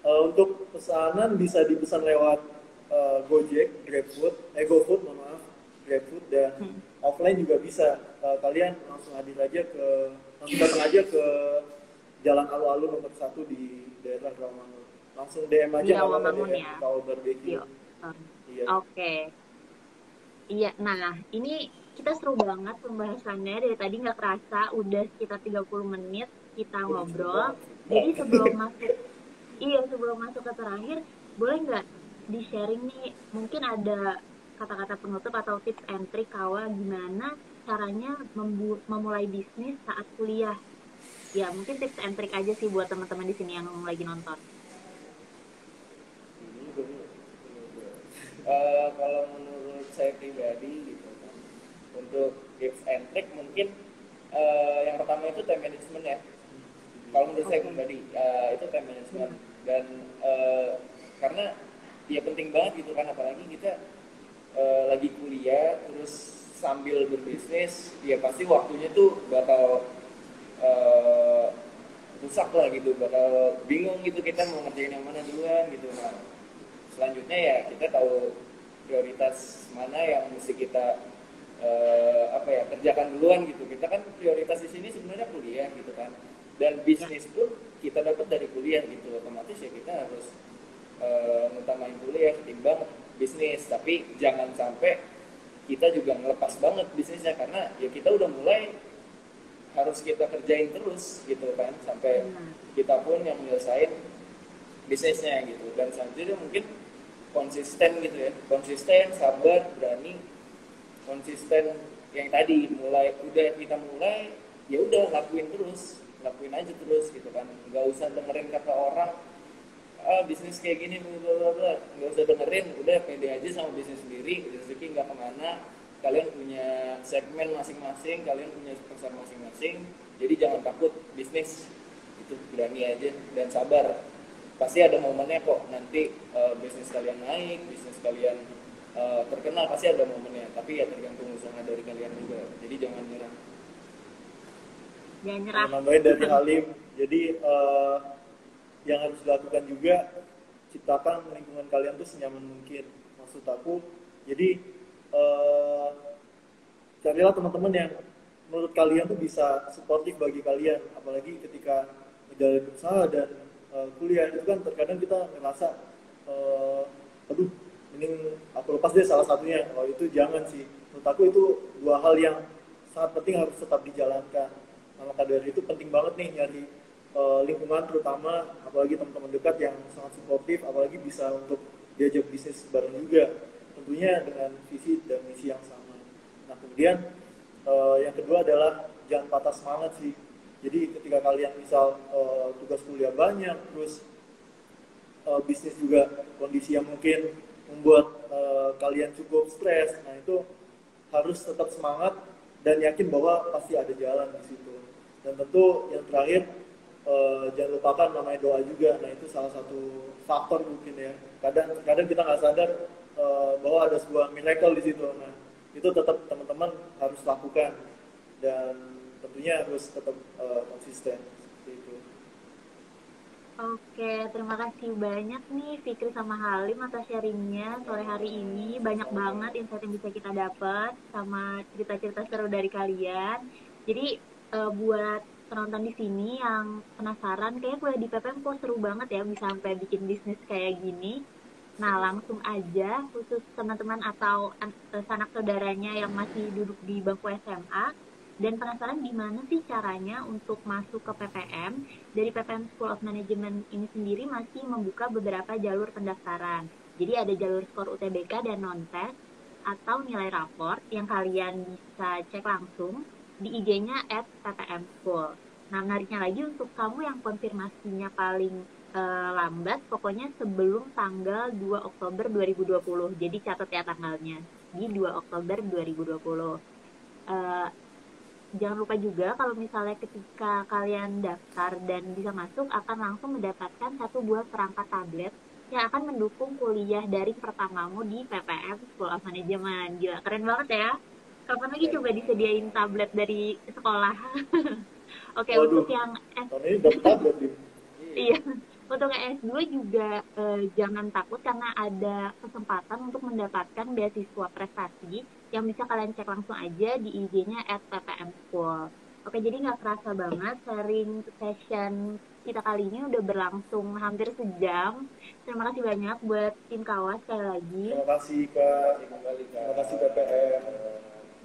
S2: Untuk pesanan bisa dipesan lewat Gojek, GoFood, mohon maaf, GrabFood, dan offline juga bisa. Kalian langsung langsung datang aja ke Jalan Alun-Alun nomor 1 di daerah Rawamangun. Langsung DM
S1: Di
S2: aja nggak apa-apa,
S1: Rawamangun
S2: DM
S1: ya.
S2: Kau Barbecue.
S1: Yuk.
S2: Iya.
S1: Oke. Iya, nah ini kita seru banget pembahasannya dari tadi nggak kerasa udah sekitar 30 menit kita
S2: Udah cepet
S1: ngobrol.
S2: banget.
S1: Jadi sebelum masuk ke terakhir, boleh nggak di-sharing nih, mungkin ada kata-kata penutup atau tips and trick Kawa gimana caranya memulai bisnis saat kuliah? Ya, mungkin tips and trick aja sih buat teman-teman di sini yang lagi nonton.
S3: Kalau menurut saya pribadi gitu kan, untuk tips and trick mungkin yang pertama itu time management ya. Kalau menurut saya
S1: Oke.
S3: pribadi itu time management, dan karena ya penting banget gitu kan, apalagi kita lagi kuliah terus sambil berbisnis, ya pasti waktunya tuh bakal eh, rusak lah gitu, bakal bingung gitu kita mau ngerjain yang mana duluan gitu. Nah, selanjutnya ya kita tahu prioritas mana yang mesti kita kerjakan duluan gitu. Kita kan prioritas di sini sebenarnya kuliah gitu kan, dan bisnis pun kita dapat dari kuliah gitu, otomatis ya kita harus ngutamain kuliah ketimbang bisnis. Tapi jangan sampai kita juga ngelepas banget bisnisnya, karena ya kita udah mulai harus kita kerjain terus gitu kan, sampai kita pun yang menyelesaikan bisnisnya gitu. Dan selanjutnya mungkin konsisten gitu ya, konsisten, sabar, berani, konsisten yang tadi udah kita mulai ya udah lakuin aja terus gitu kan, nggak usah dengerin kata orang bisnis kayak gini bla bla bla, nggak usah dengerin, udah pede aja sama bisnis sendiri, rezeki nggak kemana, kalian punya segmen masing-masing, kalian punya pasar masing-masing, jadi jangan takut bisnis, itu berani aja dan sabar, pasti ada momennya kok nanti. Bisnis kalian naik, bisnis kalian terkenal, pasti ada momennya, tapi ya tergantung usaha dari kalian juga, jadi jangan nyerah.
S1: Jangan nyerah.
S2: Nambahin dari Halim, jadi yang harus dilakukan juga, ciptakan lingkungan kalian tuh senyaman mungkin. Maksud aku, jadi carilah teman-teman yang menurut kalian tuh bisa suportif bagi kalian, apalagi ketika menjalani usaha dan kuliah itu kan terkadang kita ngerasa aduh mending aku lepas deh salah satunya. Kalau itu jangan sih, menurut aku itu dua hal yang sangat penting harus tetap dijalankan. Nah, maka dari itu penting banget nih nyari lingkungan, terutama apalagi teman-teman dekat yang sangat suportif, apalagi bisa untuk diajak bisnis bareng juga, tentunya dengan visi dan misi yang sama. Nah kemudian yang kedua adalah jangan patah semangat sih. Jadi ketika kalian misal tugas kuliah banyak, terus bisnis juga kondisi yang mungkin membuat kalian cukup stres, nah itu harus tetap semangat dan yakin bahwa pasti ada jalan di situ. Dan tentu yang terakhir, jangan lupakan namanya doa juga. Nah itu salah satu faktor mungkin ya. Kadang kita nggak sadar bahwa ada sebuah miracle di situ. Nah itu tetap teman-teman harus lakukan dan tentunya harus tetap konsisten seperti itu.
S1: Oke, terima kasih banyak nih Fikri sama Halim atas sharingnya sore hari ini. Banyak banget insight yang bisa kita dapat sama cerita-cerita seru dari kalian. Jadi buat penonton di sini yang penasaran, kayak kuliah di PPM kok seru banget ya, bisa sampai bikin bisnis kayak gini. Nah, langsung aja khusus teman-teman atau sanak saudaranya yang masih duduk di bangku SMA dan penasaran gimana sih caranya untuk masuk ke PPM. Dari PPM School of Management ini sendiri masih membuka beberapa jalur pendaftaran. Jadi ada jalur skor UTBK dan non-tes atau nilai raport yang kalian bisa cek langsung di IG-nya @ppmschool. Nah, menariknya lagi untuk kamu yang konfirmasinya paling lambat, pokoknya sebelum tanggal 2 Oktober 2020. Jadi catat ya tanggalnya, di 2 Oktober 2020. Eh, Jangan lupa juga kalau misalnya ketika kalian daftar dan bisa masuk, akan langsung mendapatkan satu buah perangkat tablet yang akan mendukung kuliah daring pertamamu di PPM School of Management. Gila, keren banget ya. Kapan lagi coba disediain tablet dari sekolah? Oke,
S2: Waduh,
S1: untuk yang
S2: tahun ini dapat tablet nih.
S1: iya, Untuk S2 juga jangan takut karena ada kesempatan untuk mendapatkan beasiswa prestasi yang bisa kalian cek langsung aja di IG-nya @ppm School. Oke, jadi nggak kerasa banget sharing session kita kali ini udah berlangsung hampir sejam. Terima kasih banyak buat tim Kawas sekali lagi.
S2: Terima kasih Kak, terima kasih PPM.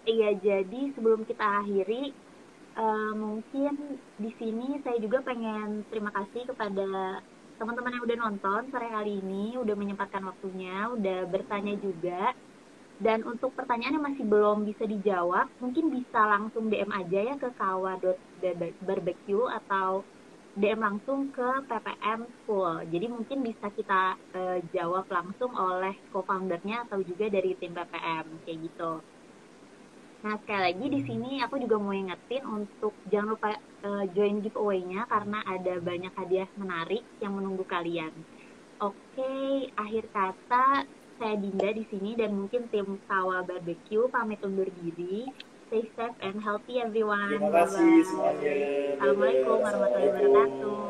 S1: Iya, jadi sebelum kita akhiri, mungkin di sini saya juga pengen terima kasih kepada teman-teman yang udah nonton sore hari ini, udah menyempatkan waktunya, udah bertanya juga. Dan untuk pertanyaan yang masih belum bisa dijawab, mungkin bisa langsung DM aja ya ke kawa.barbecue atau DM langsung ke PPM School. Jadi mungkin bisa kita jawab langsung oleh co-foundernya atau juga dari tim PPM kayak gitu. Nah, sekali lagi di sini aku juga mau ingetin untuk jangan lupa join giveaway-nya karena ada banyak hadiah menarik yang menunggu kalian. Oke, akhir kata saya Dinda di sini dan mungkin tim Kawa Barbecue pamit undur diri. Stay safe and healthy everyone.
S2: Terima kasih semuanya.
S1: Bye-bye.
S2: Dadah.
S1: Assalamualaikum warahmatullahi
S2: Assalamualaikum.
S1: wabarakatuh.